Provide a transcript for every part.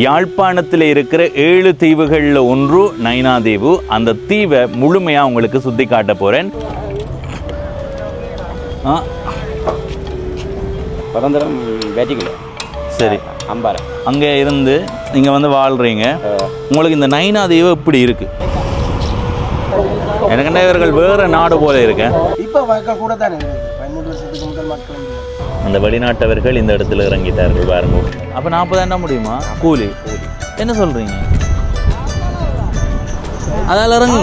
யாழ்ப்பாணத்தில் இருக்கிற 7 தீவுகளில் ஒன்று நைனா தீவு. அந்த தீவை முழுமையாக உங்களுக்கு சுற்றி காட்ட போகிறேன். பரந்தரம் பேட்டிக்கல சரி, அம்பாறை அங்கே இருந்து நீங்கள் வந்து வாழ்கிறீங்க. உங்களுக்கு இந்த நைனா தீவு எப்படி இருக்குது? எனக்கு இவர்கள் வேறு நாடு போல இருக்கேன். இப்போ மக்கள் கூட தானே 13 வருஷத்துக்கு முதல் மக்கள் அந்த வெளிநாட்டவர்கள் இந்த இடத்துல இறங்கிட்டார்கள் பாருங்க. அப்போ 40,000 முடியுமா கூலி? என்ன சொல்கிறீங்க? அதால் இறங்கு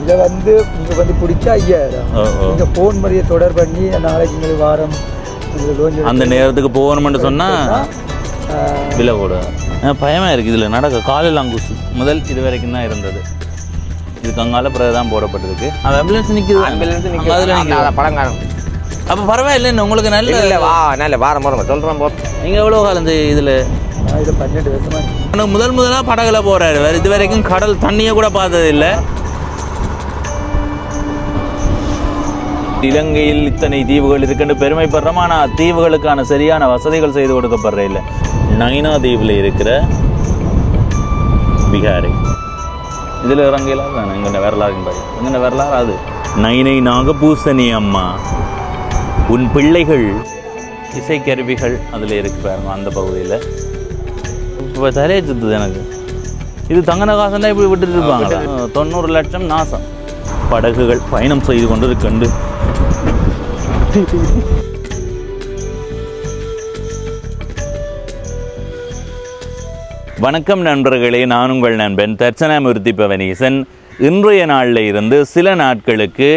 இதை வந்து நீங்கள் வந்து பிடிச்சா 5000. நீங்கள் ஃபோன் மாதிரியே தொடர் பண்ணி நாளைக்கு உங்களுக்கு வாரம் அந்த நேரத்துக்கு போகணும்னு சொன்னால் விலை கூட பயமாக இருக்குது. இதில் நடக்க காலையில் அங்குசு முதல் இது வரைக்கும் தான் இருந்தது. இதுக்கு அங்கால பிறகு தான் போடப்பட்டிருக்கு. ஆம்புலன்ஸ் நிற்கிது, அதில் நிற்கிது பழங்காலம். அப்போ பரவாயில்லை. உங்களுக்கு நல்ல நல்ல வாரம் வாரம் சொல்கிறோம். நீங்கள் எவ்வளோ காலம் இந்த இதில்? இது 12 வருஷமா எனக்கு முதலாக படகுல போகிறாரு. வேறு இது வரைக்கும் கடல் தண்ணியை கூட பார்த்ததில்லை. இலங்கையில் இத்தனை தீவுகள் இருக்குன்னு பெருமைப்படுறோம். ஆனால் தீவுகளுக்கான சரியான வசதிகள் செய்து கொடுக்கப்படுற இல்லை. நைனா தீவில் இருக்கிற பிகாரி இதில் இறங்கலாம் தானே. எங்கள்ட வரலாறு எங்கள்ட வரலாறு அது. நைனை நாகபூசணி அம்மா உன் பிள்ளைகள் இசைக்கருவிகள் அதில் இருக்கு பாருங்க. அந்த பகுதியில் இப்போ தலையை சுத்துது எனக்கு. இது தங்கன காசம் தான் இப்படி விட்டுட்டு இருப்பாங்க. 90 லட்சம் நாசம். படகுகள் பயணம் செய்து கொண்டு இருக்கண்டு. வணக்கம் நண்பர்களே, நான் உங்கள் நண்பன் தர்சனாமூர்த்தி பவனீசன். இன்றைய நாளில் இருந்து சில நாட்களுக்கு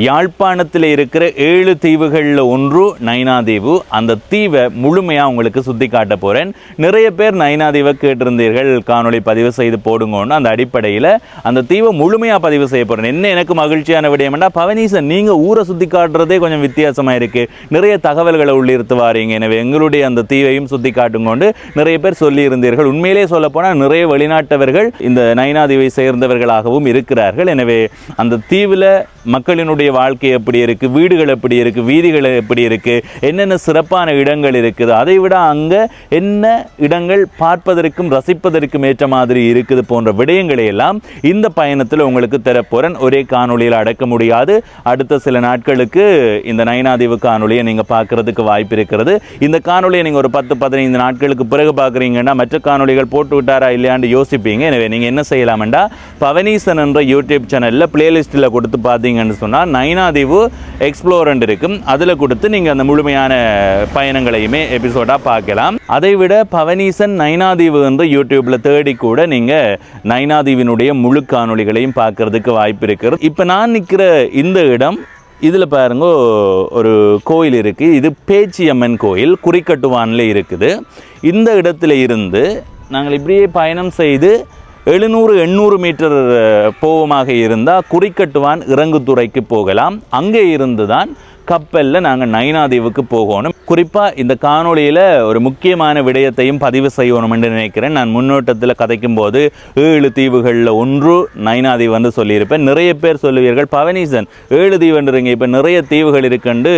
யாழ்ப்பாணத்தில் இருக்கிற 7 தீவுகளில் ஒன்று நைனா தீவு. அந்த தீவை முழுமையாக உங்களுக்கு சுற்றி காட்ட போகிறேன். நிறைய பேர் நைனா தீவை கேட்டிருந்தீர்கள், காணொளி பதிவு செய்து போடுங்கன்னு. அந்த அடிப்படையில் அந்த தீவை முழுமையாக பதிவு செய்ய போகிறேன். என்ன எனக்கு மகிழ்ச்சியான விடயம்னா, பவனீசன் நீங்கள் ஊரை சுற்றி காட்டுறதே கொஞ்சம் வித்தியாசமாக இருக்குது, நிறைய தகவல்களை உள்ளிருத்து வாரீங்க, எனவே எங்களுடைய அந்த தீவையும் சுற்றி காட்டுங்கொண்டு நிறைய பேர் சொல்லியிருந்தீர்கள். உண்மையிலே சொல்லப்போனால் நிறைய வெளிநாட்டவர்கள் இந்த நைனா தீவை சேர்ந்தவர்களாகவும் இருக்கிறார்கள். எனவே அந்த தீவில் மக்களினுடைய வாழ்க்கை எப்படி இருக்குது, வீடுகள் எப்படி இருக்குது, வீதிகள் எப்படி இருக்குது, என்னென்ன சிறப்பான இடங்கள் இருக்குது, அதை விட அங்கே என்ன இடங்கள் பார்ப்பதற்கும் ரசிப்பதற்கும் ஏற்ற மாதிரி இருக்குது போன்ற விடயங்களை எல்லாம் இந்த பயணத்தில் உங்களுக்கு தரப்போறேன். ஒரே காணொலியில் அடக்க முடியாது. அடுத்த சில நாட்களுக்கு இந்த நைனா தீவு காணொலியை நீங்கள் பார்க்கறதுக்கு வாய்ப்பு இருக்கிறது. இந்த காணொலியை நீங்கள் ஒரு 10-15 நாட்களுக்கு பிறகு பார்க்குறீங்கன்னா மற்ற காணொலிகள் போட்டு விட்டாரா இல்லையான்னு யோசிப்பீங்க. எனவே நீங்கள் என்ன செய்யலாம்டா, பவனீசன் என்ற யூடியூப் சேனலில் பிளேலிஸ்ட்டில் கொடுத்து பார்த்தீங்கன்னு சொன்னால் நைனா தீவு எக்ஸ்ப்ளோரண்ட் இருக்கும். அதில் கொடுத்து நீங்கள் அந்த முழுமையான பயணங்களையுமே எபிசோடாக பார்க்கலாம். அதை விட பவனீசன் நைனா தீவு என்று யூடியூப்பில் தேடி கூட நீங்கள் நைனா தீவினுடைய முழு காணொலிகளையும் பார்க்கறதுக்கு வாய்ப்பு இருக்கிறது. இப்போ நான் நிற்கிற இந்த இடம், இதில் பாருங்க ஒரு கோயில் இருக்குது. இது பேச்சியம்மன் கோயில், குறிக்கட்டுவானில் இருக்குது. இந்த இடத்துல இருந்து நாங்கள் இப்படியே பயணம் செய்து 700-800 மீட்டர் போவமாக இருந்தால் குறிக்கட்டுவான் இறங்குத்துறைக்கு போகலாம். அங்கே இருந்து தான் கப்பலில் நாங்கள் நைனா தீவுக்கு போகணும். குறிப்பாக இந்த காணொலியில் ஒரு முக்கியமான விடயத்தையும் பதிவு செய்யணும் என்று நினைக்கிறேன். நான் முன்னோட்டத்தில் கதைக்கும் போது 7 தீவுகளில் ஒன்று நைனா தீவு வந்து சொல்லியிருப்பேன். நிறைய பேர் சொல்லுவீர்கள், பவனீசன் 7 தீவுன்றீங்க, இப்போ நிறைய தீவுகள் இருக்குன்னு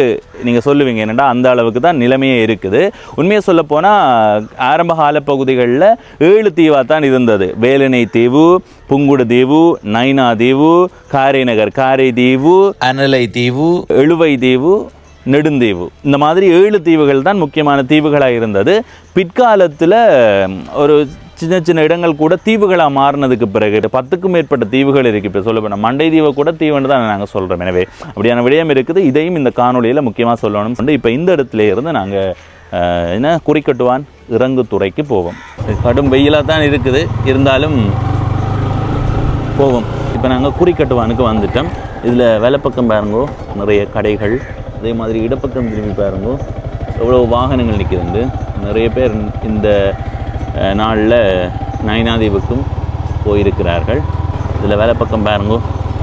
நீங்கள் சொல்லுவீங்க. என்னடா அந்த அளவுக்கு தான் நிலைமையே இருக்குது. உண்மையை சொல்லப்போனால் ஆரம்ப கால பகுதிகளில் 7 தீவாக தான் இருந்தது. வேலனை தீவு, புங்குடு தீவு, நைனா தீவு, காரைநகர் காரை தீவு, அனலை தீவு, எழுவை தீவு, நெடுந்தீவு, இந்த மாதிரி 7 தீவுகள் தான் முக்கியமான தீவுகளாக இருந்தது. பிற்காலத்தில் ஒரு சின்ன சின்ன இடங்கள் கூட தீவுகளாக மாறினதுக்கு பிறகு 10க்கும் மேற்பட்ட தீவுகள் இருக்குது. இப்போ சொல்ல போனால் மண்டை தீவை கூட தீவுன்னு தான் நாங்கள் சொல்கிறோம். எனவே அப்படியான விடயம் இருக்குது. இதையும் இந்த காணொலியில் முக்கியமாக சொல்லணும் சொல்லி இப்போ இந்த இடத்துல இருந்து நாங்கள் என்ன குறிக்கட்டுவான் இறங்குத்துறைக்கு போவோம். கடும் வெயிலாக தான் இருக்குது, இருந்தாலும் போவோம். இப்போ நாங்கள் குறிக்கட்டுவானுக்கு வந்துட்டோம். இதில் வலப்பக்கம் பாருங்கோ நிறைய கடைகள், அதே மாதிரி இடப்பக்கம் திரும்பி பாருங்கோ எவ்வளோ வாகனங்கள் நிற்கிறது. நிறைய பேர் இந்த நாளில் நைனா தீவுக்கும் போயிருக்கிறார்கள். இதில் வலப்பக்கம் பாருங்கோ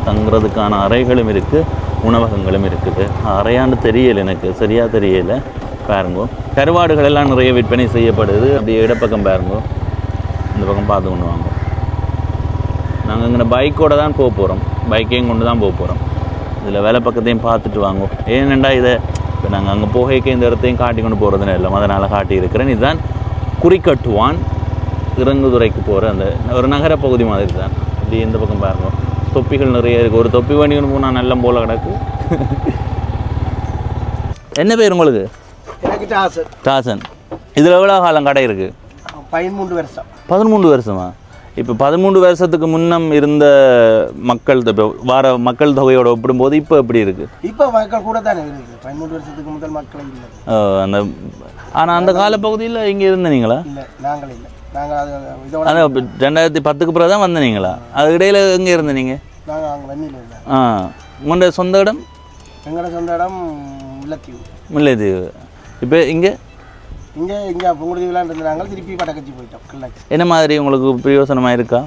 தங்குறதுக்கான அறைகளும் இருக்குது, உணவகங்களும் இருக்குது. அறையான்னு தெரியலை, எனக்கு சரியாக தெரியலை. பாருங்கோ கருவாடுகள் எல்லாம் நிறைய விற்பனை செய்யப்படுது. அப்படியே இடப்பக்கம் பாருங்கோ, இந்த பக்கம் பார்த்து கொண்டு வாங்க. நாங்கள் இங்கே பைக்கோடு தான் போக போகிறோம், பைக்கையும் கொண்டு தான் போக போகிறோம். இதில் வேலை பக்கத்தையும் பார்த்துட்டு வாங்குவோம். ஏனெண்டா இதை இப்போ நாங்கள் அங்கே போகைக்கு இந்த இடத்தையும் காட்டி கொண்டு போகிறதுன்னு இல்லை, அதனால் காட்டியிருக்கிறேன். இதுதான் குறிக்கட்டுவான் இறங்குதுறைக்கு போகிற அந்த ஒரு நகர பகுதி மாதிரி தான். இப்படி இந்த பக்கம் பாருங்க, தொப்பிகள் நிறைய இருக்குது. ஒரு தொப்பி வண்டின்னு போனால் நல்லம் போல் கிடக்கு. என்ன பேர் உங்களுக்கு? எனக்கு டாசன். டாசன். இதில் எவ்வளோ காலம் கடை இருக்குது? 13 வருஷம். 13 வருஷமா? இப்போ 13 வருஷத்துக்கு முன்னம் இருந்த மக்கள் வார மக்கள் தொகையோட ஒப்பிடும்போது இப்போ எப்படி இருக்குது? இப்போ மக்கள் கூட தானே இருக்குது. 13 வருஷத்துக்கு முதல் மக்கள் இல்லை. அந்த ஆனால் அந்த காலப்பகுதியில் இங்கே இருந்தீங்களா? இல்லை, நாங்கள் இல்லை. நாங்கள் அது இதோட ஆனால் 2010க்கு பிறகு தான் வந்தீங்களா? அது இடையில் எங்கே இருந்தீங்க? நாங்கள் அங்கே வெண்ணியில் இல்லை. உங்களோட சொந்த இடம்? எங்களோட சொந்த இடம் முல்லைத்தீவு. முல்லைத்தீவு. இப்போ இங்கே இங்கே புங்குடுதீவுலாம் இருந்து நாங்கள் திருப்பி படக்கச்சி போயிட்டோம். கிளச்சி என்ன மாதிரி உங்களுக்கு பிரயோசனமாக இருக்கா?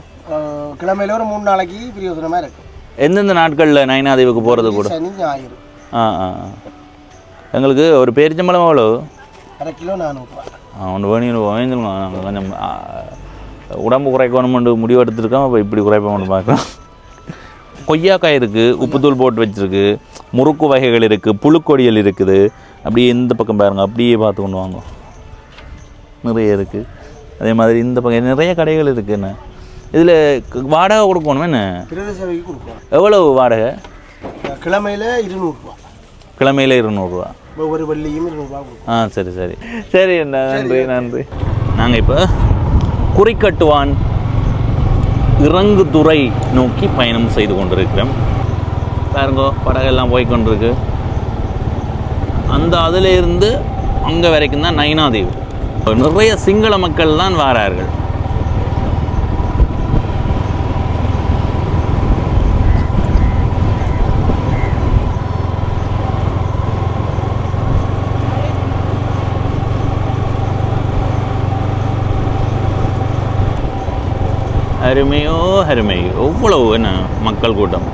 கிழமையில் ஒரு 3 நாளைக்கு பிரயோசனமாக இருக்குது. எந்தெந்த நாட்களில் நைனாதீவுக்கு போகிறது கூட? சனி ஞாயிறு. எங்களுக்கு ஒரு பேரிச்சம்பழம் எவ்வளோ? 1/2 கிலோ 400 ரூபா. ஒன்று வேணும் வாங்கிடுங்க. நாங்கள் கொஞ்சம் உடம்பு குறைக்கணுமெண்டு முடிவெடுத்துருக்கோம். அப்போ இப்படி குறைப்போம்னு பார்க்குறோம். கொய்யாக்காய் இருக்குது, உப்புத்தூள் போட்டு வச்சுருக்கு, முறுக்கு வகைகள் இருக்குது, புழுக்கொடியல் இருக்குது. அப்படியே இந்த பக்கம் பாருங்கள், அப்படியே பார்த்து கொண்டு வாங்க, நிறைய இருக்குது. அதே மாதிரி இந்த பக்கம் நிறைய கடைகள் இருக்குது. என்ன இதில் வாடகை கொடுக்கணும்? என்ன பிரதேச சபைக்கு கொடுப்போம். எவ்வளவு வாடகை? கிழமையில் 200 ரூபா. கிழமையில் 200 ரூபா. ஒவ்வொரு வெள்ளியும் 200 ரூபா கொடுப்போம். சரி சரி சரி, நன்றி நன்றி. நாங்கள் இப்போ குறிக்கட்டுவான் இறங்குதுறை நோக்கி பயணம் செய்து கொண்டிருக்கிறோம். பாருங்கோ, படகெல்லாம் போய்கொண்டிருக்கு. அந்த அதில் இருந்து அங்கே வரைக்கும் தான் நைனாதீவு. நிறைய சிங்கள மக்கள் தான் வாரார்கள். அருமையோ அருமை, எவ்வளவு என்ன மக்கள் கூட்டம்.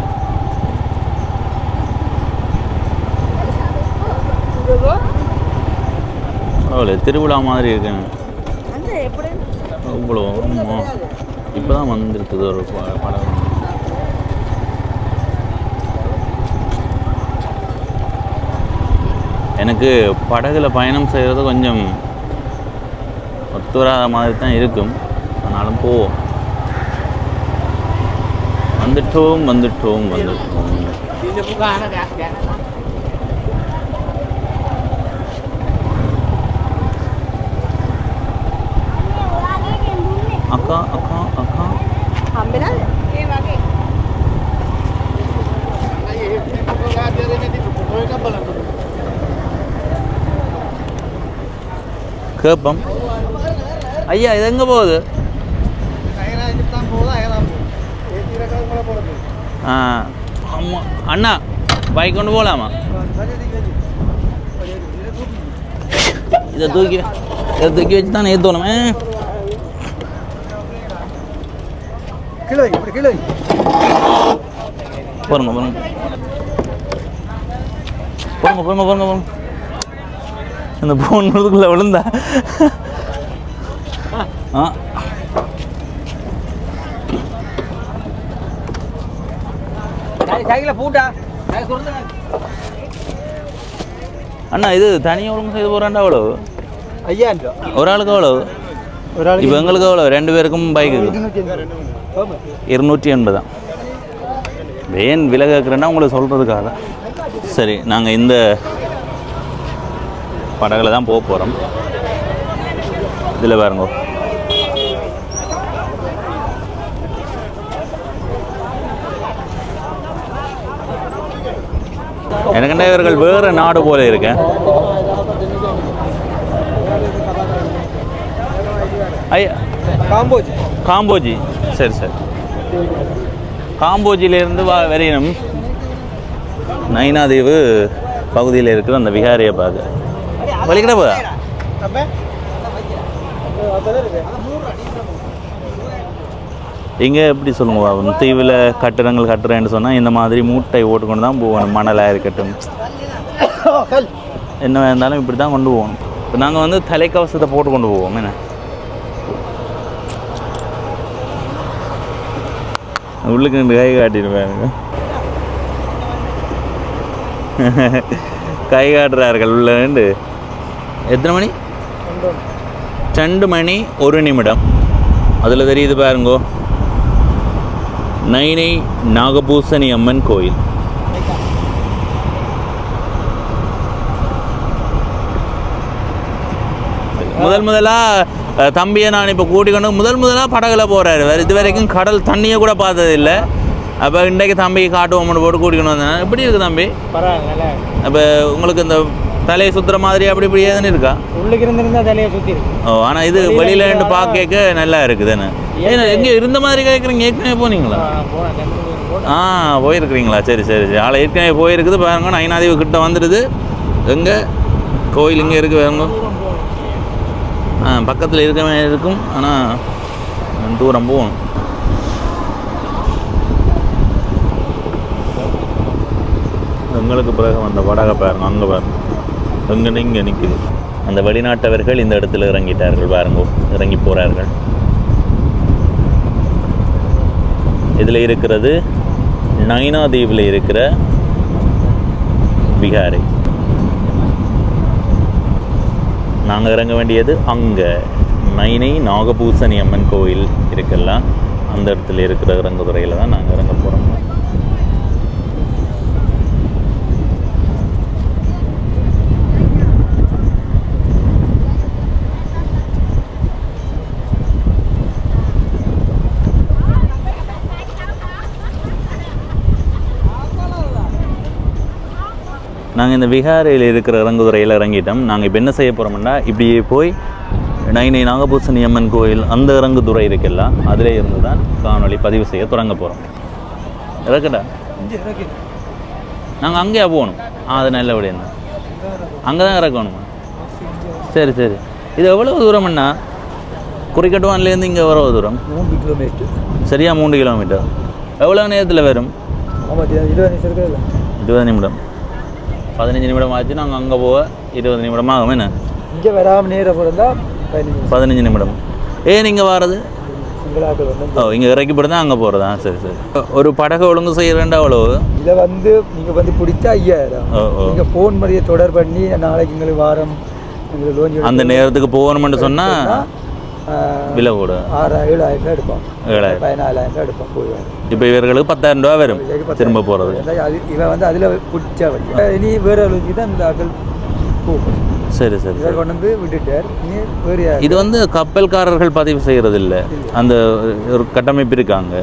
அவ்வளோ திருவிழா மாதிரி இருக்குங்க. இவ்வளோ இப்போ தான் வந்துருக்குது ஒரு படம். எனக்கு படகுல பயணம் செய்கிறது கொஞ்சம் ஒத்துவராத மாதிரி தான் இருக்கும். ஆனாலும் போவோம். வந்துட்டோம் வந்துட்டோம் வந்துட்டோம். அக்கா அக்கா அக்கா கேப்பம். ஐயா இது எங்கே போகுது? ஆமாம் அண்ணா, பைக் கொண்டு போகலாமா? இதை தூக்கி வச்சு தான் ஏற்றணுமே. போருங்க போருங்க போருங்க போருங்க போருங்க போருங்க. இந்த போனதுக்குள்ளே விழுந்தா. அண்ணா இது தனியாக ஒழுங்கு செய்து போகிறாண்டா எவ்வளோ? 5000 ரூபா. ஒரு ஆளுக்கு எவ்வளோ? இப்போ எங்களுக்கு எவ்வளோ? 2 பேருக்கும் பைக்குக்கு 280 தான். ஏன் விலை கேட்குறேன்னா உங்களுக்கு சொல்கிறதுக்காக. சரி, நாங்கள் இந்த படகுல தான் போக போகிறோம். இதில் பாருங்க, எனக்குண்டா இவர்கள் வேறு நாடு போல இருக்கேன். ஐயா காம்போஜி. சரி சரி, காம்போஜியிலேருந்து வரையணும் நைனாதீவு பகுதியில் இருக்கிற அந்த விகாரியை பார்க்க. வலிக்கிறப்ப இங்கே எப்படி சொல்லுங்க, தீவில் கட்டுறங்கள் கட்டுறேன்னு சொன்னால் இந்த மாதிரி மூட்டை ஓட்டுக்கொண்டு தான் போகணும். மணலாக இருக்கட்டும், என்ன இருந்தாலும் இப்படி தான் கொண்டு போகணும். இப்போ நாங்கள் வந்து தலைக்கவசத்தை போட்டு கொண்டு போவோம். என்ன உள்ளுக்கு 2 கை காட்டிடுவேன். கை காட்டுறார்கள் உள்ள. எத்தனை மணி? 2 மணி 1 நிமிடம். அதில் தெரியுது பாருங்கோ, நைனை நாகபூசணி அம்மன் கோயில். முதலாக தம்பியை நான் இப்போ கூட்டிக்கொண்டு முதலாக படகுல போகிறாரு. வேறு இது வரைக்கும் கடல் தண்ணியை கூட பார்த்ததில்லை. அப்போ இன்றைக்கு தம்பிக்கு காட்டுவோம்னு போட்டு கூட்டிக்கொண்டு வந்தேன். எப்படி இருக்குது தம்பி? பரவாயில்ல. அப்போ உங்களுக்கு இந்த தலையை சுற்றுற மாதிரி அப்படி இப்படி ஏதுன்னு இருக்கா? உள்ளுக்கு இருந்திருந்தா தலையை சுற்றி இருக்கு. ஓ, ஆனால் இது வெளியில் இருந்து பார்க்க நல்லா இருக்குதுன்னு. ஏன்னா எங்கே இருந்த மாதிரி கேட்குறீங்க? ஏற்கனவே போனீங்களா? போயிருக்கிறீங்களா? சரி சரி சரி. ஆளை ஏற்கனவே போயிருக்குது பாருங்க. நயினாதேவி கிட்ட வந்துடுது. எங்கே கோயில் இங்கே இருக்குது பாருங்க. பக்கத்தில் இருக்கவே இருக்கும், ஆனால் தூரம் போகணும். எங்களுக்கு பிறகு அந்த வடகை பாருங்க, அங்கே பாருங்க, எங்கே இங்கே நிற்குது. அந்த வெளிநாட்டவர்கள் இந்த இடத்துல இறங்கிட்டார்கள் பாருங்க, இறங்கி போகிறார்கள். இதில் இருக்கிறது நயினாதேவியில் இருக்கிற விகாரை. நாங்கள் இறங்க வேண்டியது அங்கே நைனை நாகபூசணி அம்மன் கோயில் இருக்குல்ல, அந்த இடத்துல இருக்கிற இறங்குதுறையில் தான் நாங்கள் இறங்க போகிறோம். நாங்கள் இந்த விகாரையில் இருக்கிற இறங்குதுறையில் இறங்கிட்டோம். நாங்கள் இப்போ என்ன செய்ய போகிறோம்னா, இப்படியே போய் நைனை நாகபூசணி அம்மன் கோயில் அந்த இறங்குதுறை இருக்குல்ல, அதிலே இருந்து தான் காணொளி பதிவு செய்ய தொடங்க போகிறோம். இறக்கட்டா? நாங்கள் அங்கேயா போகணும்? அது நல்ல விடையா, அங்கே தான் இறக்கணுமா? சரி சரி. இது எவ்வளோ தூரம்னா, குறிக்கட்டுவான்லேருந்து இங்கே எவ்வளோ தூரம்? 3 கிலோமீட்டர். சரியா 3 கிலோமீட்டர். எவ்வளோ நேரத்தில் வரும்? 20 நிமிடம். 15 நிமிடம் ஆச்சு. நாங்கள் அங்கே போக 20 நிமிடம் ஆகும். என்ன இங்கே வராமல் நேரம் பிறந்தா 15 நிமிடம். நீங்கள் வாரது? இங்கே இறக்கி போடுறதா அங்கே போகிறதா? சரி சரி. ஒரு படகு ஒழுங்கு செய்ய வேண்டாம். அவ்வளோ இதை நீங்கள் பிடிச்சா 5000. நீங்கள் ஃபோன் மாதிரியே தொடர் பண்ணி நாளைக்கு எங்களுக்கு வாரம் எங்களுக்கு லோன் அந்த நேரத்துக்கு போகணும்னு சொன்னால் விலை கூட 7,000 எடுப்போம். 14,000 எடுப்போம். போய் இப்போ இவர்களுக்கு 10,000 ரூபா வரும் திரும்ப போகிறது. இவன் அதில் பிடிச்சா வழி. இனி வேறு அளவுக்கு தான் இந்த ஆக்கள் போகும். சரி சரி. இவர் கொண்டு வந்து விட்டுட்டார். இனி வேறு இது கப்பல்காரர்கள் பதிவு செய்கிறது இல்லை. அந்த ஒரு கட்டமைப்பு இருக்காங்க,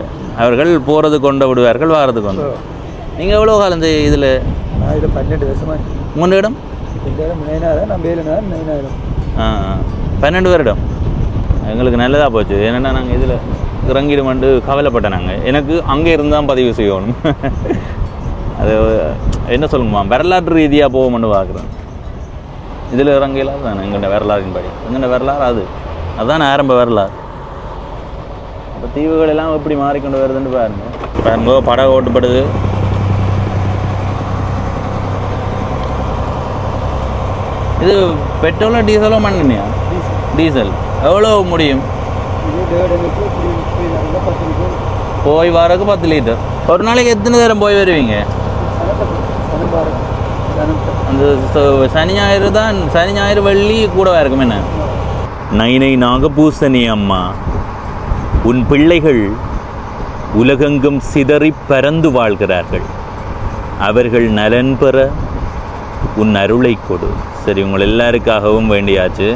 அவர்கள் போகிறது கொண்டு விடுவார்கள், வாரது கொண்டு. நீங்கள் எவ்வளோ காலம் இதில்? நான் இதில் 12 வருஷமாக. 3 இடம்? இந்த இடம் 9,000, நான் 9,000. 12 வருடம். எங்களுக்கு நல்லதாக போச்சு. ஏன்னா நாங்கள் இதில் இறங்கிடுமெண்டு கவலைப்பட்டேன். எனக்கு அங்கே இருந்து தான் பதிவு செய்யணும். அது என்ன சொல்லுங்கம்மா, வரலாற்று ரீதியாக போவோம்னு பார்க்குறேன். இதில் இறங்கலாம் தானே எங்கள்ட வரலாறின் படி. எங்கள்ட வரலாறு அதுதான் ஆரம்ப வரலாறு. அப்போ தீவுகள் எல்லாம் எப்படி மாறிக்கொண்டு வருதுன்னு பாருங்க. படகு ஓட்டுப்படுது. இது பெட்ரோலோ டீசலோ மண்ணுனியா? டீசல். எவ்வளோ முடியும்? போய் வரக்கு 10 லிட்டர். ஒரு நாளைக்கு எத்தனை நேரம் போய் வருவீங்க? அந்த சனி ஞாயிறு தான். சனி ஞாயிறு வெள்ளி கூடவா இருக்கும். என்ன நைனை நாகபூசணி அம்மா, உன் பிள்ளைகள் உலகெங்கும் சிதறி பறந்து வாழ்கிறார்கள். அவர்கள் நலன் பெற உன் அருளை கொடு. சரி, உங்கள் எல்லாருக்காகவும் வேண்டியாச்சு.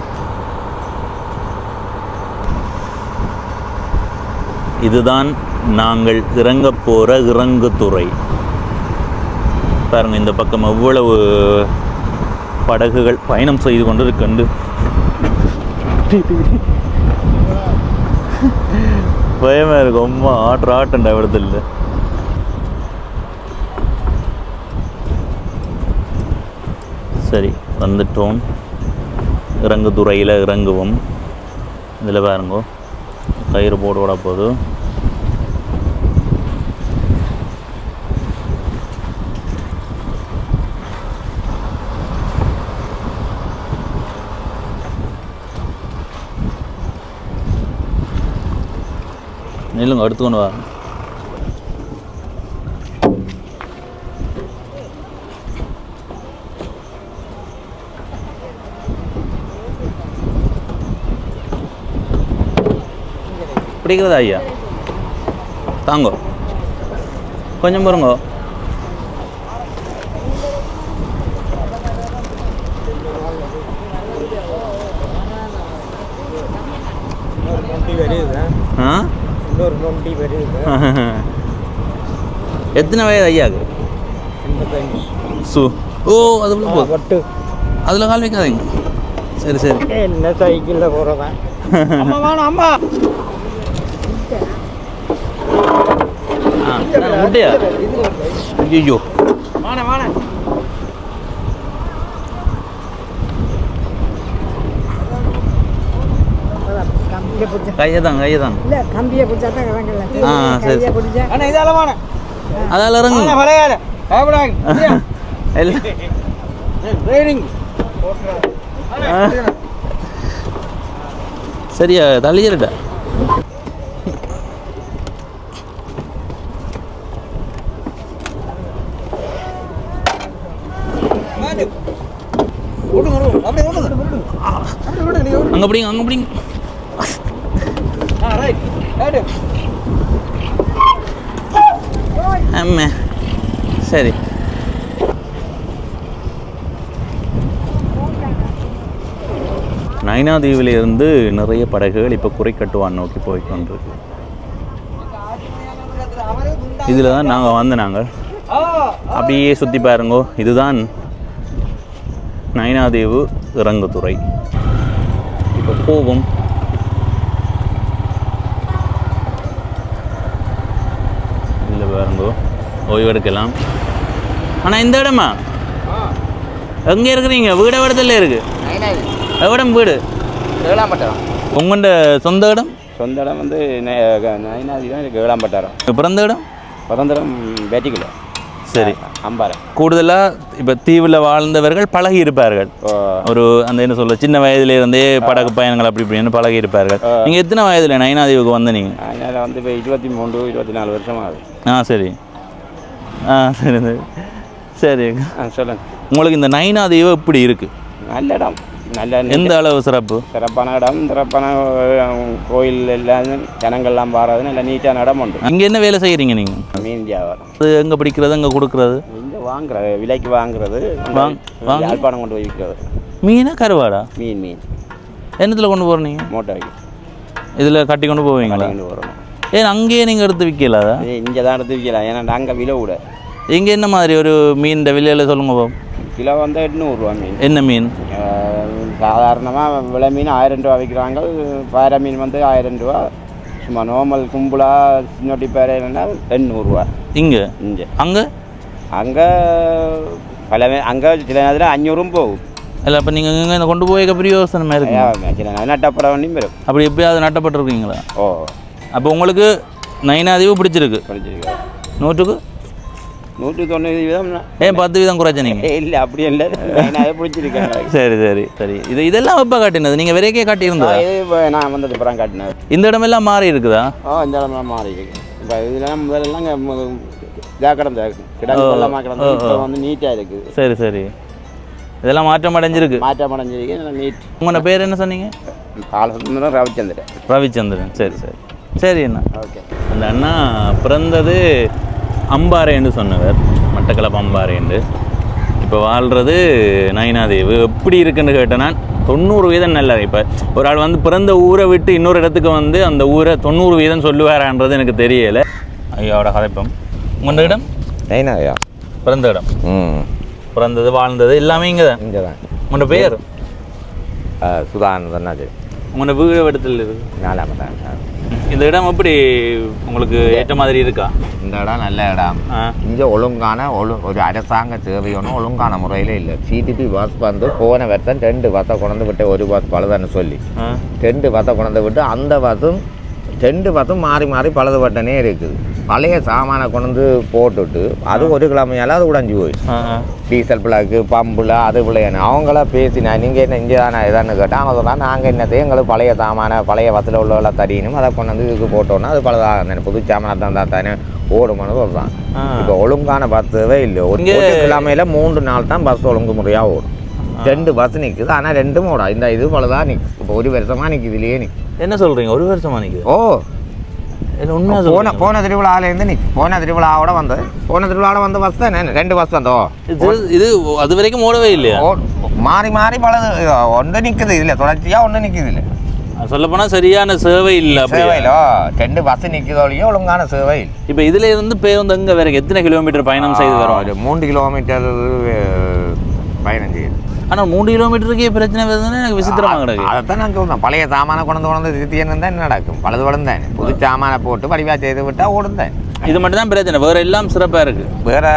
இதுதான் நாங்கள் இறங்க போகிற இறங்குதுறை. பாருங்கள், இந்த பக்கம் எவ்வளவு படகுகள் பயணம் செய்து கொண்டு இருக்கண்டு. பயமாக இருக்கு. ரொம்ப ஆட்டண்டா இடத்துல. சரி, வந்துட்டோம். இறங்குதுறையில் இறங்குவோம். இதில் பாருங்கோ, கயிறு போட்டு விட போகுது. நில்லுங்க, எடுத்துக்கொண்டு வா. பிடிக்கிறதா ஐயா? தாங்கோ கொஞ்சம் பாருங்கோ. ஆ இன்னொரு நொண்டி வருது. எத்தனை வயது ஐயாக்கு? சு ஓ அது பட்டு அதில் கால் வைக்காதீங்க. சரி சரி. என்ன சைக்கிளில் போகிறதா? அம்மா வேணாம் அம்மா. முட்டையா? ஐயோ வேணாம் வேணாம். கையை தான் இல்ல கம்பியை பிடிச்சா தான் இறங்கல. ஆ சரி கையை பிடிச்சா ஆனால் இதால வேணாம். அதால் இறங்கு. பழையால பயப்படாங்க. ட்ரைனிங் சரியா தள்ளிடுடா. அங்கே பிடிங்க அங்கே பிடிங்க. ஆமா சரி. நைனாதீவிலிருந்து நிறைய படகுகள் இப்போ குறைக்கட்டுவான் நோக்கி போய் கொண்டிருக்கு. இதில் தான் நாங்கள் அப்படியே சுற்றி பாருங்கோ. இதுதான் நைனாதீவு இறங்குதுறை. இப்போ போகும். இல்லை பாருங்கோ ஓய்வெடுக்கலாம். ஆனால் இந்த இடமா எங்கே இருக்கிறீங்க? வீடு இடத்துல இருக்கு. எவிடம் வீடு? கேளாம்பட்டாரம். உங்கள்ட சொந்த இடம்? சொந்த இடம் வந்து நைனாதி தான் கேளாம்பட்டாரம். பிறந்த இடம்? பதந்திரம் பேட்டிக்கல. சரி. அம்பாரம். கூடுதலாக இப்போ தீவில் வாழ்ந்தவர்கள் பழகி இருப்பார்கள். ஒரு அந்த என்ன சொல்ல சின்ன வயதிலிருந்தே படகு பயணங்கள் அப்படி இப்படின்னு பழகி இருப்பார்கள். நீங்கள் எத்தனை வயதில் நைனாதீவுக்கு வந்த நீங்கள்? அதனால் வந்து இப்போ 23 24 வருஷம் ஆகுது. ஆ சரி. ஆ சரி சரி சரி. சொல்லுங்கள். உங்களுக்கு இந்த நைனாதீவு எப்படி இருக்குது? நல்ல இடம். நல்ல எந்த அளவு சிறப்பு? சிறப்பான இடம். சிறப்பான கோயில் எல்லாம் ஜனங்கள்லாம் பாராது. நல்ல நீட்டான இடம் உண்டு. இங்கே என்ன வேலை செய்கிறீங்க நீங்கள்? மீன் வியாபாரம். அது எங்கே பிடிக்கிறது எங்கே கொடுக்குறது? இங்கே வாங்குறது விலைக்கு வாங்குறது. யாழ்ப்பாணம் கொண்டு போய் விற்கிறது. மீனா கருவாடா? மீன் என்னத்தில் கொண்டு போகிறீங்க? மோட்டாருக்கு இதில் கட்டி கொண்டு போவீங்களா? கொண்டு வரணும். ஏன் அங்கேயே நீங்கள் எடுத்து விற்கலாதா? இங்கே தான் எடுத்து விற்கலாம். ஏன்னா நாங்கள் விலை விட. இங்கே என்ன மாதிரி ஒரு மீன் விலையில் சொல்லுங்க போ. கிலோ வந்து 800 ரூபா மீன். என்ன மீன்? சாதாரணமாக விலை மீன் 1000 ரூபா விற்கிறாங்க. பாறை மீன் வந்து 1000 ரூபா. சும்மா நார்மல் கும்பலா சின்னொட்டி பாறை என்னன்னா 800 ரூபா. இங்கே அங்கே அங்கே பல அங்கே சில நேரத்தில் 500 போகும். இல்லை அப்போ நீங்கள் இங்கே கொண்டு போய் பிரியோசனமாக இருக்கு. சில நேரம் நட்டப்பட வேண்டியும் வரும். அப்படி எப்படியாவது நட்டப்பட்டிருக்கீங்களா? ஓ அப்போ உங்களுக்கு நைனாதீவு பிடிச்சிருக்கு? பிடிச்சிருக்கு. 100க்கு 190 வீதம். ஏன் 10 வீதம் குறைச்ச நீங்கள்? இல்லை அப்படி இல்லை. நைனாவே பிடிச்சிருக்கேன். சரி சரி சரி. இதெல்லாம் எப்போ காட்டினது? நீங்கள் வரைக்கே காட்டியிருந்தா? இது நான் வந்தது அப்புறம் காட்டினது. இந்த இடமெல்லாம் மாறி இருக்குதா? இந்த இடமெல்லாம் மாறி இருக்கு. இப்போ இதெல்லாம் முதலெல்லாம் இதாக கிடந்த கிடந்தெல்லாம் கிடந்து இப்போ வந்து நீட்டாக இருக்குது. சரி சரி. இதெல்லாம் மாற்றம் அடைஞ்சிருக்கு. மாற்றம் அடைஞ்சிருக்கு. நீட். உங்களோட பேர் என்ன சொன்னீங்க? காலசுந்தரம் ரவிச்சந்திரன். ரவிச்சந்திரன். சரி சரி சரி அண்ணா. ஓகே. அந்த அண்ணா பிறந்தது அம்பாறைன்னு சொன்னவர், மட்டக்களப்பு அம்பாறைன்னு. இப்போ வாழ்கிறது நைனாதீவு. எப்படி இருக்குன்னு கேட்டேன்னா 90% நல்லா. இப்போ ஒரு ஆள் வந்து பிறந்த ஊரை விட்டு இன்னொரு இடத்துக்கு வந்து அந்த ஊரை 90% சொல்லுவாரான்றது எனக்கு தெரியலை. ஐயாவோட கதைப்பம். உங்களோட இடம்? நைனாயா பிறந்த இடம்? பிறந்தது வாழ்ந்தது எல்லாமே இங்கே தான். இங்கே தான். உங்களோட பேர்? சுதானந்தன். அது உங்களோட வீடு இடத்துல இருக்குது? 4ஆம் தான். இந்த இடம் எப்படி உங்களுக்கு ஏற்ற மாதிரி இருக்கா? இந்த இடம் நல்ல இடம். இங்கே ஒழுங்கான ஒரு அரசாங்க சேவை ஒன்றும் ஒழுங்கான முறையில் இல்லை. சிடிபி பஸ் வந்து போன வருஷம் 2 பஸ்ஸை கொண்டு விட்டு ஒரு பஸ் பழுதான்னு சொல்லி 2 பஸ்ஸை கொண்டு விட்டு அந்த பஸ்ஸும் 2 பஸ்ஸும் மாறி மாறி பழுதுபட்டனே இருக்குது. பழைய சாமானை கொண்டு போட்டுட்டு அது ஒரு கிழமையால் அது உடஞ்சி போய் டீசல் பிளாக்கு பம்பில் அது பிள்ளையான அவங்கள பேசினா நீங்கள் என்ன இங்கே தானே இதான்னு கேட்டால் அவங்க சொன்னால் நாங்கள் என்னத்தையும் எங்களுக்கு பழைய சாமான பழைய பஸ்ஸில் உள்ளவள தடியணும் அதை கொண்டு வந்து இதுக்கு போட்டோன்னா அது பழுதாக புது சாமானை தான் தானே ஓடுமானு சொல்கிறான். இப்போ ஒழுங்கான பஸ்ஸவே இல்லை. ஒரு கிழமையில் 3 நாள் தான் பஸ் ஒழுங்கு முறையாக ஓடும். 2 பஸ் நிற்குது. ஆனால் 2ம் ஓடும். இந்த இது பழுதாக நிற்கும். இப்போ 1 வருஷமாக நிற்குது. இதுலேயே நிற்கும். என்ன சொல்கிறீங்க? 1 வருஷமாக நிற்குது? ஓ இல்லை உண்மையாக போன திருவிழாவிலேருந்து போன திருவிழாவோட வந்து பஸ் தானே 2 பஸ் வந்தோம். இது அது வரைக்கும் ஓடவே இல்லையா? மாறி மாறி பலது ஒன்று நிற்குது இல்லை, தொடர்ச்சியாக ஒன்று நிற்குது இல்லை. சொல்லப்போனால் சரியான சேவை இல்லை. சேவையிலோ 2 பஸ் நிற்குதோலையோ ஒழுங்கான சேவை. இப்போ இதில் இருந்து பேருந்து எங்கே வேறு எத்தனை கிலோமீட்டர் பயணம் செய்து வரும்? ஒரு 3 கிலோமீட்டர் பயணம் செய்யுது. ஆனால் 3 கிலோமீட்டருக்கே பிரச்சனை வருதுன்னு எனக்கு விசித்திரமாக கிடக்கு. அதைத்தான் நான் சொல்கிறேன். பழைய சாமானை கொண்டு திருத்தியன்னு தான் நடக்கும். பழுது வளர்ந்தேன் புது சாமானை போட்டு வடிவாக செய்து விட்டால் ஓடுந்தேன். இது மட்டும் தான் பிரச்சனை, வேறு எல்லாம் சிறப்பாக இருக்குது. வேறு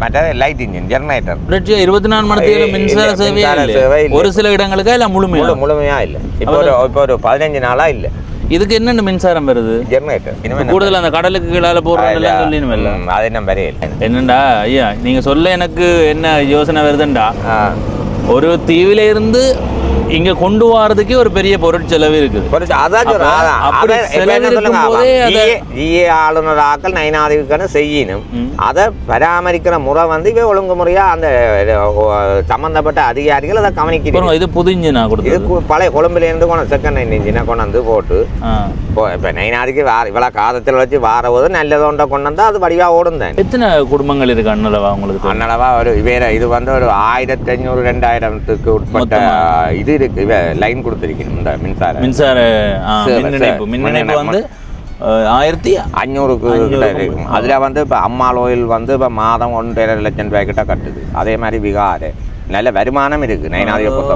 மற்ற லைட் இன்ஜின் ஜெனரேட்டர் 24 மணி நேரம் மின்சார சேவை ஒரு சில இடங்களுக்கா இல்லை முழுமையாக இல்லை. இப்போ ஒரு 15 நாளாக இல்லை. இதுக்கு என்னென்ன மின்சாரம் வருது? ஜெனரேட்டர் கூடுதல் அந்த கடலுக்கு கீழே போடுறதெல்லாம் சொல்லினும் இல்லை. அது என்ன வரையே இல்லை. என்னண்டா ஐயா நீங்கள் சொல்ல எனக்கு என்ன யோசனை வருதுண்டா, ஒரு தீவில இருந்து இங்க கொண்டு வரதுக்கே ஒரு பெரிய பொருட்செலவு இருக்குது. ஆளுநர் ஆக்கள் நைனாதிவுக்கான செய்யணும். அதை பராமரிக்கிற முறை வந்து இவ ஒழுங்கு முறையா அந்த சம்பந்தப்பட்ட அதிகாரிகள் அதை கவனிக்கணும். இது புது இன்ஜினா கொடுத்து இது பழைய கொழும்புல இருந்து கொண்டு செகண்ட் ஹேண்ட் இன்ஜினை கொண்டு வந்து போட்டு இப்போ நைனாதிக்கு இவ்வளோ காதத்தில் வச்சு வாரபோது நல்லதோண்ட கொண்டு வந்தா அது வடிவா ஓடும் தான். எத்தனை குடும்பங்கள் இருக்கு அண்ணளவா உங்களுக்கு? அண்ணளவா ஒரு வேற இது வந்து ஒரு 1500-2000 உட்பட்ட இது இருக்கு. லைன் கொடுத்துருக்கணும் இந்த மின்சார மின் வந்து 1500 இருக்கும். அதில் வந்து இப்போ அம்மாள் ஓயில் வந்து இப்போ மாதம் 1.5 லட்சம் ரூபாய் கிட்ட கட்டுது. அதே மாதிரி விகாரு நல்ல வருமானம் இருக்குது நைனாதியை பொறுத்த.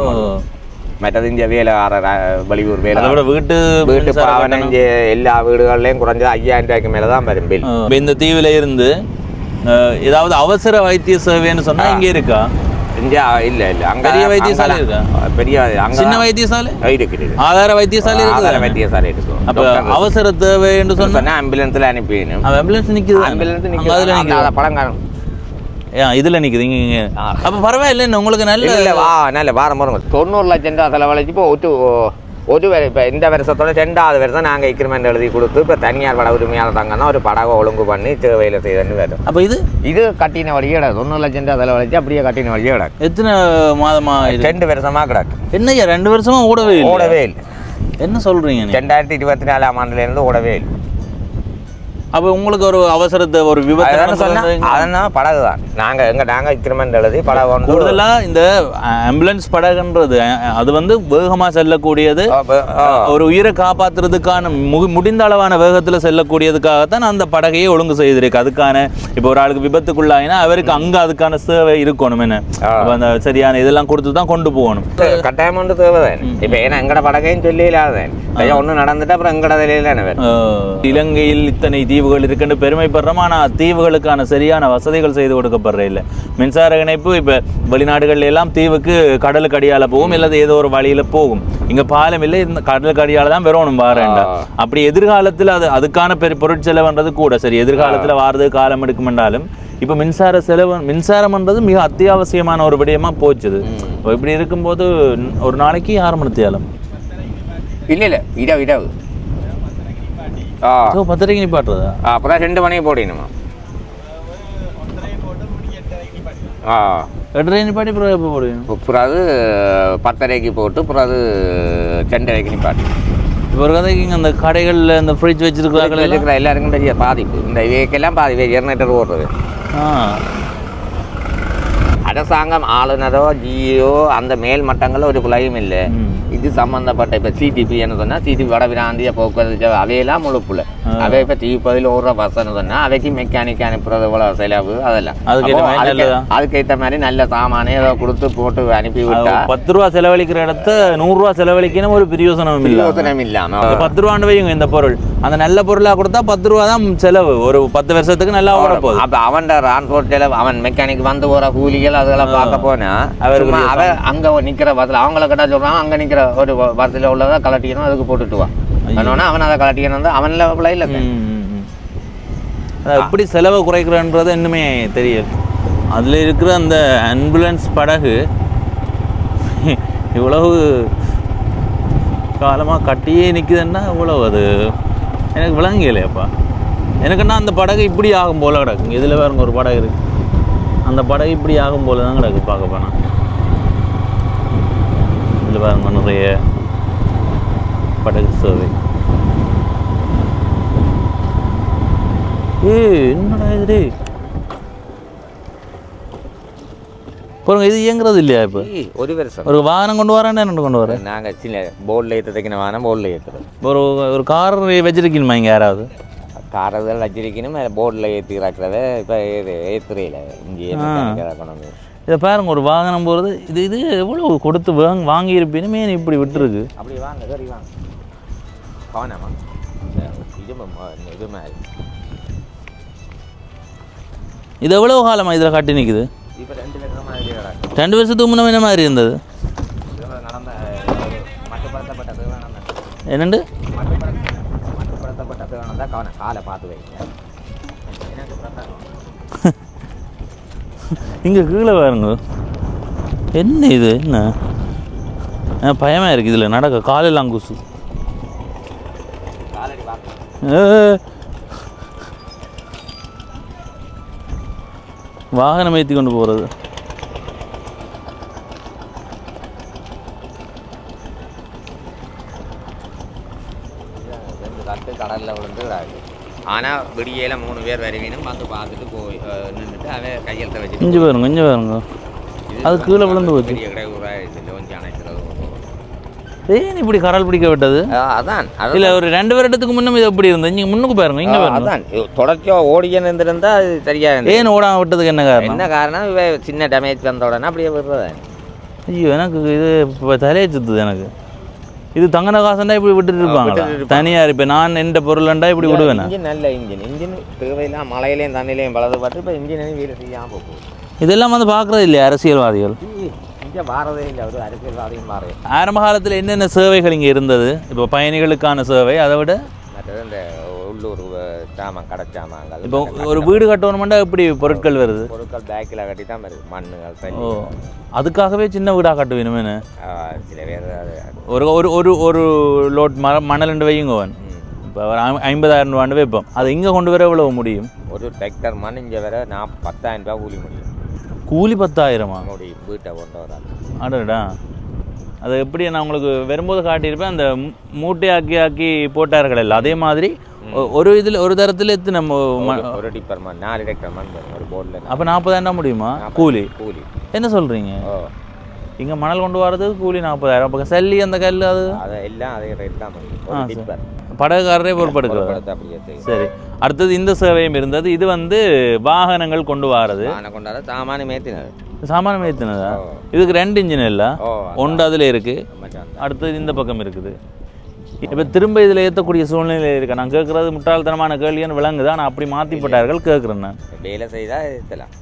மற்றது இங்கே வேலைக்காரர் வெளியூர் வேலை வீட்டு பாவனை இங்கே எல்லா வீடுகள்லையும் குறைஞ்சது 5000 ரூபாய்க்கு மேலே தான் வரும் பில். இந்த தீவில் இருந்து ஏதாவது அவசர வைத்திய சேவைன்னு சொன்னால் இங்கே இருக்கா? இங்கே இல்லை அங்கே பெரிய வைத்தியசாலை இருக்கா? பெரிய அங்கே சின்ன வைத்தியசாலை இருக்குது. ஆதார வைத்தியசாலை இருக்கு. அப்போ அவசர தேவை என்று சொன்னால் ஆம்புலன்ஸில் அனுப்பிடணும். ஆம்புலன்ஸ் நிற்குது. அதில் நிற்குது பழங்காலம் இதில் நிற்குது இங்கே. அப்போ பரவாயில்ல என்ன உங்களுக்கு நல்ல வாரம் வரும். 90 லட்சம் ரூபா செலவழிச்சு இப்போ இப்போ இந்த வருஷத்தோட 2வது வருஷம் நாங்கள் எக்ரிமெண்ட் எழுதி கொடுத்து இப்போ தனியார் பட உரிமையாளர் தாங்கன்னா ஒரு படகை ஒழுங்கு பண்ணி தேவையில் செய்யணும்னு வரும். அப்போ இது கட்டின வழியே கிடக்கு. 90 லட்சம் ரூபா செலவழிச்சு அப்படியே கட்டின வழியே கிடக்கு. எத்தனை மாதமாக? 2 வருஷமாக கிடக்கு. என்னையா 2 வருஷமாக ஓடவே இல்லை? என்ன சொல்கிறீங்க? 2024ஆம் ஆண்டுலேருந்து ஓடவே இல்லை. அப்போ உங்களுக்கு ஒரு அவசரத்தை ஒரு விபத்து அதனால் படகு தான் நாங்கள் எக்ரிமெண்ட் எழுதி படகு கூடுதலாக இந்த ஆம்புலன்ஸ் படகுன்றது அது வந்து வேகமாக செல்லக்கூடியது. ஒரு உயிரை காப்பாற்றுறதுக்கான முடிந்த அளவான வேகத்தில் செல்லக்கூடியதுக்காகத்தான் அந்த படகையே ஒழுங்கு செய்திருக்கு. அதுக்கான இப்போ ஒரு ஆளுக்கு விபத்துக்குள்ளாயினா அவருக்கு அங்கே அதுக்கான சேவை இருக்கணும். என்ன அந்த சரியான இதெல்லாம் கொடுத்து தான் கொண்டு போகணும். கட்டாயம் ஒன்று தேவை. இப்போ ஏன்னா எங்கட படகையும் சொல்லி இல்லாதேன் ஒன்று நடந்துட்டு அப்புறம் எங்கட தலையில இலங்கையில் இத்தனை தீவுகள் இருக்குன்னு பெருமைப்படுறோம். ஆனால் தீவுகளுக்கான சரியான வசதிகள் செய்து கொடுக்கப்படுற இல்லை. மின்சார இணைப்பு இப்போ வெளிநாடுகள்ல எல்லாம் தீவுக்கு கடலுக்கு அடியால போகும், இல்லாத ஏதோ ஒரு வழியில போகும். இங்க பாலம் இல்லை, இந்த கடலுக்கு அடியால தான் வரணும் வாரேண்டா. அப்படி எதிர்காலத்தில் அதுக்கான பொருட்செலவுன்றது கூட சரி எதிர்காலத்தில் வாரது காலம் எடுக்குமென்றாலும் இப்போ மின்சாரம்ன்றது மிக அத்தியாவசியமான ஒரு விடயமா போச்சுது. இப்படி இருக்கும்போது ஒரு நாளைக்கு 6 மணி நேரம் இல்லை இரவு 10:30 நிப்பாட்டுறதா? அப்புறம் 2 மணிக்கு போடணுமா? 8:30 நிப்பாட்டி அப்புறம் எப்போ போடுவீங்க? அப்புறம் அது 10:30 போட்டு அப்புறம் அது 2:30 நிப்பாட்டி. இப்போ ஒரு கதைக்கு இங்கே அந்த கடைகளில் இந்த ஃப்ரிட்ஜ் வச்சுருக்கிறாங்க எல்லாருக்கும் பெரிய பாதிப்பு. இந்த வேக்கெல்லாம் பாதிப்பு ஜெனரேட்டர் ஓடுறது. அரசாங்கம் ஆளுநரோ ஜிஓ அந்த மேல் மட்டங்களில் ஒரு குலையும் இல்லை. இது சம்பந்தப்பட்ட இப்போ சிடிபி என்ன சொன்னால் சிடிபி வட பிராந்திய போக்குவரத்து அவையெல்லாம் முழுப்புல அவை இப்போ தீப்பதில் ஓடுற பஸ்ன்னு சொன்னால் அவைக்கு மெக்கானிக் அனுப்புறது இவ்வளோ செலவு அதெல்லாம் அதுக்கேற்ற மாதிரி நல்ல சாமானே ஏதோ கொடுத்து போட்டு அனுப்பி விட்டா 10 ரூபா செலவழிக்கிற இடத்த 100 ரூபா செலவழிக்கணும் ஒரு பிரயோசனம் இல்லாமல் 10 ரூபான்னு வைங்க இந்த பொருள் அந்த நல்ல பொருளாக கொடுத்தா 10 ரூபா தான் செலவு ஒரு 10 வருஷத்துக்கு நல்லா ஓட போகுது. அப்போ அவன் டிரான்ஸ்போர்ட் செலவு அவன் மெக்கானிக் வந்து போகிற கூலிகள் அதெல்லாம் பார்க்க போனா அவருக்கு அவன் அங்கே நிற்கிற பஸ்ஸில் அவங்கள கிட்ட சொல்கிறான் அங்கே நிற்கிற ஒரு பஸ்ஸில் உள்ளதை கலட்டிக்கணும் அதுக்கு போட்டுட்டு வா என்னன்னா அவன் அதை கலட்டிக்கணும் வந்து அவன்ல இல்லை. எப்படி செலவை குறைக்கிறன்றது இன்னுமே தெரியாது. அதில் இருக்கிற அந்த ஆம்புலன்ஸ் படகு இவ்வளவு காலமாக கட்டியே நிற்குதுன்னா இவ்வளவு அது எனக்கு விளங்கலையப்பா. எனக்குன்னா அந்த படகு இப்படி ஆகும் போல் கிடக்குங்க. இதில் வேறுங்க ஒரு படகு இருக்குது அந்த படகு இப்படி ஆகும் போல் தான் கிடக்கு பார்க்க போனால். இதில் பாருங்க நிறைய படகு சேவை என்னடா இது பாருங்க, இது இயங்குறது இல்லையா இப்போ? ஒரு வருஷம் ஒரு வாகனம் கொண்டு வரேன், என்ன கொண்டு வரேன்? நாங்கள் சின்ன போர்டில் ஏற்றுறதுக்கு வாகனம் போர்டில் ஏற்றுறது. ஒரு கார் வச்சிருக்கணுமா இங்கே யாராவது? காரர்கள் வச்சிருக்கணும், போர்டில் ஏற்றி கிடக்கிறத இப்போ ஏற்றுறையில் இங்கே கொண்டு. இதை பாருங்க, ஒரு வாகனம் போகிறது இது எவ்வளோ கொடுத்து வாங்கியிருப்பீனுமே இப்படி விட்டுருக்கு. அப்படி வாங்க, சரி வாங்க, கவனமா இது மாதிரி. இது எவ்வளோ காலமாக இதில் காட்டி நிற்குது? இப்போ 2 வருஷமாக இதுலேயே கிடக்கு. 2 வருஷத்துக்கு முன்னே என்ன மாதிரி இருந்தது? நடந்த மட்டுப்படுத்தப்பட்ட திருமணம் தான். என்னண்டு மட்டுப்படுத்தப்பட்ட திருமணம் தான். கவனம், காலை பார்த்து வைங்க. இங்கே கீழே பாருங்க, என்ன இது? என்ன பயமாக இருக்குது இதில் நடக்க, காலெல்லாம் கூசு. காலடி பார்த்து வாகனம் ஏற்றி கொண்டு போகிறது. கடலில் விழுந்து ஆனால் விடியல 3 பேர் வருவீனும் வந்து பார்த்துட்டு போய் நின்றுட்டு அவன் கையெழுத்த வச்சு இஞ்சி பாருங்க அது கீழே விழுந்து போச்சு. பெரிய கடை கொஞ்சம் அணைக்கிறது. ஏன் இப்படி கரால் பிடிக்க விட்டது? அதான் இல்லை, ஒரு 2 வருடத்துக்கு முன்னும் இது எப்படி இருந்தது? இங்கே முன்னுக்கு பாருங்க, இங்கே பாருங்க. அதான் தொடர்ச்சியாக ஓடியன்னு இருந்திருந்தா அது சரியாக. ஏன் ஓடாம விட்டதுக்கு என்ன காரணம்? என்ன காரணம்? இவ சின்ன டேமேஜ் வந்த உடனே அப்படியே விடுறது. ஐயோ, எனக்கு இது இப்போ தலையை சுத்துது எனக்கு. இது தங்கன காசண்டா இப்படி விட்டுட்டு இருப்பாங்க தனியார். இப்போ நான் எந்த பொருள்ண்டா இப்படி விடுவேன். இன்ஜின் நல்ல இன்ஜின் தேவையில்லாம் மழையிலையும் தண்ணிலையும் பலது பார்த்து இப்போ இன்ஜினையும் வீடு செய்யாமல் போகுது. இதெல்லாம் வந்து பார்க்குறது இல்லையா அரசியல்வாதிகள்? இங்கே வாரதே இல்லை, ஒரு அரசியல்வாதியும் வாரது. ஆரம்ப காலத்தில் என்னென்ன சேவைகள் இங்கே இருந்தது? இப்போ பயணிகளுக்கான சேவை, அதை விட மற்றது இந்த உள்ளூர் சாமான், கடை சாமான்கள். இப்போ ஒரு வீடு கட்டணுமெண்டா எப்படி பொருட்கள் வருது? பொருட்கள் பேக்கில் கட்டி தான் வருது, மண்ணுகள் தண்ணி. அதுக்காகவே சின்ன வீடாக கட்ட வேணுமேனு சில பேர் ஒரு ஒரு ஒரு லோட் மணல் வையுங்கவன். இப்போ ஒரு 50,000 ரூபாண்டு வைப்போம். அது இங்கே கொண்டு வர எவ்வளவு முடியும்? ஒரு டிராக்டர் மண் இங்கே வர 10,000 ரூபா கூலி முடியும். கூலி 10,000-ஆ? முடியும், வீட்டை கொண்டு வராது. அடடா, அது எப்படி நான் உங்களுக்கு வரும்போது காட்டியிருப்பேன். அந்த மூட்டை ஆக்கி போட்டார்கள் இல்லை, அதே மாதிரி ஒரு இதில் ஒரு தரத்தில் எத்தனை ஒரு டிப்பர் மண் 4 டிராக்டர் மண் ஒரு போர்டில். அப்போ 40,000 முடியுமா கூலி? கூலி என்ன சொல்கிறீங்க? இங்கே மணல் கொண்டு வரதுக்கு கூலி 40,000. அப்போ சல்லி அந்த கல் அது எல்லாம் அதே ரேட் தான் முடியும். படகுக்காரரே பொறுப்படுக்கிறது. சரி, அடுத்தது இந்த சேவையும் இருந்தது. இது வந்து வாகனங்கள் கொண்டு வரது, சாமானம் ஏற்றினதா? இதுக்கு 2 இன்ஜின் இல்லை, 1 அதில் இருக்குது, அடுத்தது இந்த பக்கம் இருக்குது. இப்போ திரும்ப இதில் ஏற்றக்கூடிய சூழ்நிலை இருக்கா? நான் கேட்குறது முட்டாள்தனமான கேள்வின்னு விளங்குது, ஆனால் அப்படி மாற்றி போட்டார்கள் கேட்குறேன் நான். வேலை செய்தால் ஏற்றலாம்.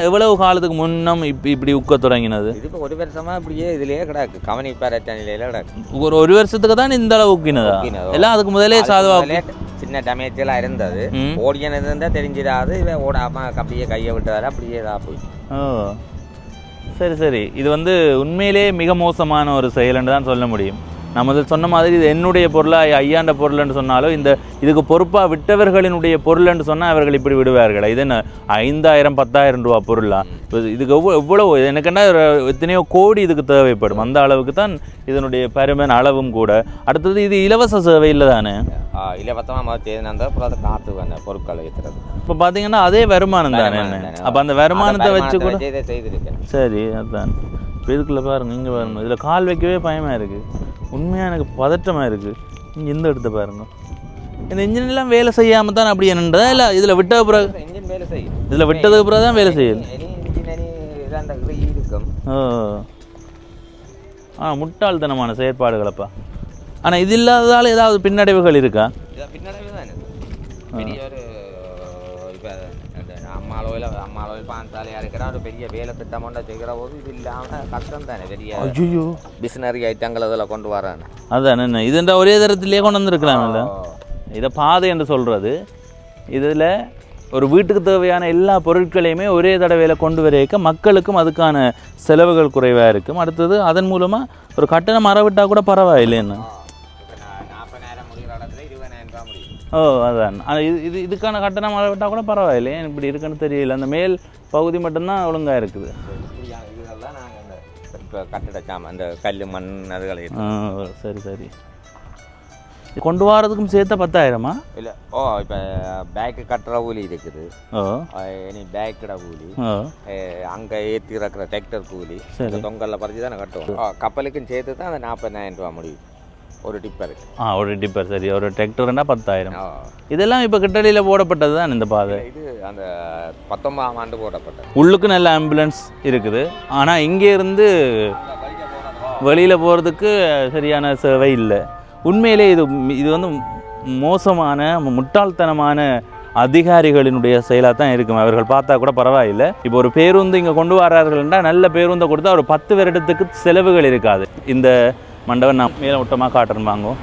எவ்வளவு காலத்துக்கு முன்னம் இப்படி உட்க தொடங்கினது? இது 1 வருஷமா இப்படியே இதுலயே கிடக்கு, கவனிப்பாரற்ற நிலையில கிடக்கு. ஒரு வருஷத்துக்கு தான் இந்த அளவு உக்கினதா? எல்லாம் அதுக்கு முதலே சாதுவா சின்ன டேமேஜ் எல்லாம் இருந்தது. ஓடியன் இருந்தா தெரிஞ்சிடாது, இவன் ஓடாம அப்படியே கையை விட்டதால அப்படியே தான் போய். சரி, இது வந்து உண்மையிலே மிக மோசமான ஒரு செயல்னு தான் சொல்ல முடியும். நம்ம சொன்ன மாதிரி இது என்னுடைய பொருளாக ஐயாண்ட பொருள்னு சொன்னாலும் இதுக்கு பொறுப்பாக விட்டவர்களினுடைய பொருள்னு சொன்னால் அவர்கள் இப்படி விடுவார்கள். இது என்ன 5,000 10,000 ரூபா பொருளா? இதுக்கு எவ்வளவு எனக்குன்னா எத்தனையோ கோடி இதுக்கு தேவைப்படும். அந்த அளவுக்கு தான் இதனுடைய பருமன் அளவும் கூட. அடுத்தது இது இலவச சேவை இல்லை தானே? இலவசமாக காத்து பொருட்களை ஏற்றுறது. இப்போ பார்த்தீங்கன்னா அதே வருமானம் தானே. அப்போ அந்த வருமானத்தை வச்சு கூட செய்திருக்கேன். சரி, அதுதான். இப்போ இதுக்குள்ளே பாருங்கள், இங்கே பாருங்கள், இதில் கால் வைக்கவே பயமாக இருக்குது. உண்மையாக எனக்கு பதற்றமாக இருக்குது. இங்கே இந்த இடத்த பாருங்க, இந்த இன்ஜின்லாம் வேலை செய்யாமல் தான் அப்படி என்னன்றதா? இல்லை இதில் விட்ட பிறகு இன்ஜின் வேலை செய்யும், இதில் விட்டதுக்கு பிறகு தான் வேலை செய்யுது. முட்டாள்தனமான செயற்பாடுகளப்பா. ஆனால் இது இல்லாததால் ஏதாவது பின்னடைவுகள் இருக்கா? பின்னடைவு தான் பெரிய ஒரு அம்மா அளவில் பாஞ்சாலையாக இருக்கிற ஒரு பெரிய வேலை திட்டமோண்ட செய்கிற போது இது இல்லாமல் கஷ்டம் தானே. பெரிய பிஸ்னரி ஐட்டங்கள் அதில் கொண்டு வரானே. அதான் என்ன இதுன்ற ஒரே தரத்திலேயே கொண்டு வந்துருக்கலாம்ல. இதை பாதை என்று சொல்கிறது. இதில் ஒரு வீட்டுக்கு தேவையான எல்லா பொருட்களையுமே ஒரே தடவையில் கொண்டு வரைக்க மக்களுக்கும் அதுக்கான செலவுகள் குறைவாக இருக்கும். அடுத்தது அதன் மூலமாக ஒரு கட்டணம் மறவிட்டால் கூட பரவாயில்லைன்னு. அதான் இதுக்கான கட்டணம் மறவிட்டால் கூட பரவாயில்லை. இப்படி இருக்குன்னு தெரியல. அந்த மேல் பகுதி மட்டும்தான் ஒழுங்காக இருக்குது. இதெல்லாம் நாங்கள் இப்போ கட்டிட சாமான் அந்த கல் மண் அதுகளை. சரி. கொண்டு வரதுக்கும் சேர்த்த 10,000-ஆ? இல்லை இப்போ பேக்கு கட்டுற கூலி இருக்குது. இனி பேக்கட கூலி, அங்கே ஏற்றி இருக்கிற டிராக்டர் கூலி, தொங்கலில் பறிச்சு தானே கட்டுவோம். கப்பலுக்கும் சேர்த்து தான் அந்த 40,000 ரூபா முடியும் ஒரு டிப்பருக்கு. ஒரு டிப்பர். சரி, ஒரு டிராக்டர்னா 10,000. இதெல்லாம் இப்போ கிட்டடியில் போடப்பட்டது தான் இந்த பாதை. இது அந்த 19ஆம் ஆண்டு போடப்பட்டது. உள்ளுக்கு நல்ல ஆம்புலன்ஸ் இருக்குது. ஆனால் இங்கேருந்து வெளியில் போகிறதுக்கு சரியான சேவை இல்லை. உண்மையிலே இது வந்து மோசமான முட்டாள்தனமான அதிகாரிகளினுடைய செயலாக தான் இருக்கும். அவர்கள் பார்த்தா கூட பரவாயில்லை. இப்போ ஒரு பேருந்து இங்கே கொண்டு வரார்கள்னா நல்ல பேருந்தை கொடுத்தா ஒரு 10 வருடத்துக்கு செலவுகள் இருக்காது. இந்த மண்டபம் நான் மேலே ஒட்டமாக காட்டுறேன் வாங்க.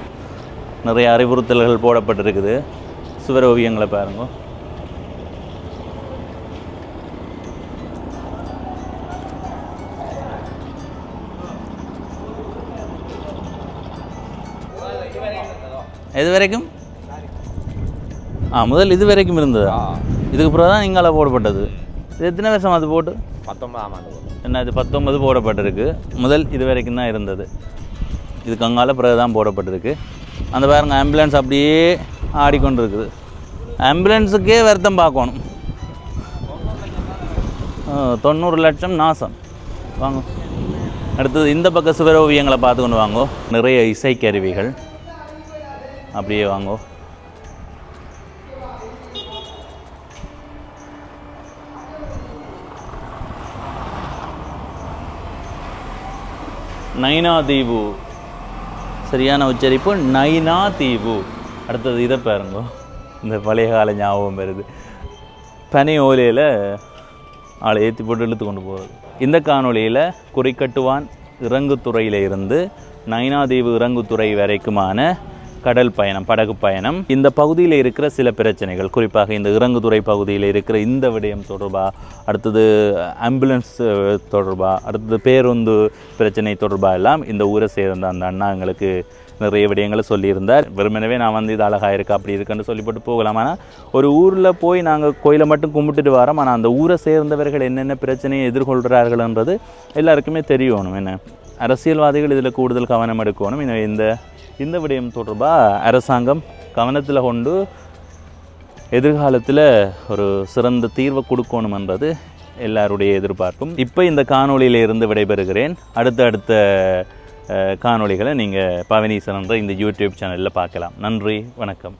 நிறைய அறிவுறுத்தல்கள் போடப்பட்டிருக்குது. சுவர் ஓவியங்களை பாருங்க. எது வரைக்கும்? முதல் இது வரைக்கும் இருந்ததா? இதுக்கு பிறகு தான் இங்கால போடப்பட்டது. இது எத்தனை வருஷம் அது போட்டு? 19ஆம் ஆண்டு. என்ன இது 19 போடப்பட்டிருக்கு. முதல் இது வரைக்கும் தான் இருந்தது. இதுக்கு அங்கால பிறகு தான் போடப்பட்டிருக்கு. அந்த பாருங்க ஆம்புலன்ஸ் அப்படியே ஆடிக்கொண்டு இருக்குது. ஆம்புலன்ஸுக்கே வருத்தம் பார்க்கணும். 90 லட்சம் நாசம். வாங்க அடுத்தது இந்த பக்கம் சுவர் ஓவியங்களை பார்த்து கொண்டு வாங்கோ. நிறைய இசைக்கருவிகள் அப்படியே வாங்கோ. நைனா தீவு, சரியான உச்சரிப்பு நைனா தீவு. அடுத்தது இதை பாருங்க. இந்த பழைய கால ஞாபகம் வருது. பனி ஓலையில் ஆளை ஏற்றி போட்டு இழுத்து கொண்டு போகுது. இந்த காணொலியில் குறிக்கட்டுவான் இறங்குத்துறையில் இருந்து நைனாதீவு இறங்குத்துறை வரைக்குமான கடல் பயணம், படகு பயணம். இந்த பகுதியில் இருக்கிற சில பிரச்சனைகள், குறிப்பாக இந்த இறங்குதுறை பகுதியில் இருக்கிற இந்த விடயம் தொடர்பாக, அடுத்தது ஆம்புலன்ஸ் தொடர்பாக, அடுத்தது பேருந்து பிரச்சனை தொடர்பாக எல்லாம் இந்த ஊரை சேர்ந்த அந்த அண்ணா எங்களுக்கு நிறைய விடயங்களை சொல்லியிருந்தார். வெறுமனவே நான் வந்து இது அழகாக இருக்கா அப்படி இருக்குன்னு சொல்லிப்பட்டு போகலாம். ஆனால் ஒரு ஊரில் போய் நாங்கள் கோயிலை மட்டும் கும்பிட்டுட்டு வரோம். ஆனால் அந்த ஊரை சேர்ந்தவர்கள் என்னென்ன பிரச்சனையை எதிர்கொள்கிறார்கள்ன்றது எல்லாருக்குமே தெரியணும். என்ன அரசியல்வாதிகள் இதில் கூடுதல் கவனம் எடுக்கணும். இந்த விடயம் தொடர்பாக அரசாங்கம் கவனத்தில் கொண்டு எதிர்காலத்தில் ஒரு சிறந்த தீர்வை கொடுக்கணும் என்பது எல்லாருடைய எதிர்பார்ப்பும். இப்போ இந்த காணொலியில் இருந்து விடைபெறுகிறேன். அடுத்த காணொளிகளை நீங்கள் பவனீசன் என்ற இந்த யூடியூப் சேனலில் பார்க்கலாம். நன்றி, வணக்கம்.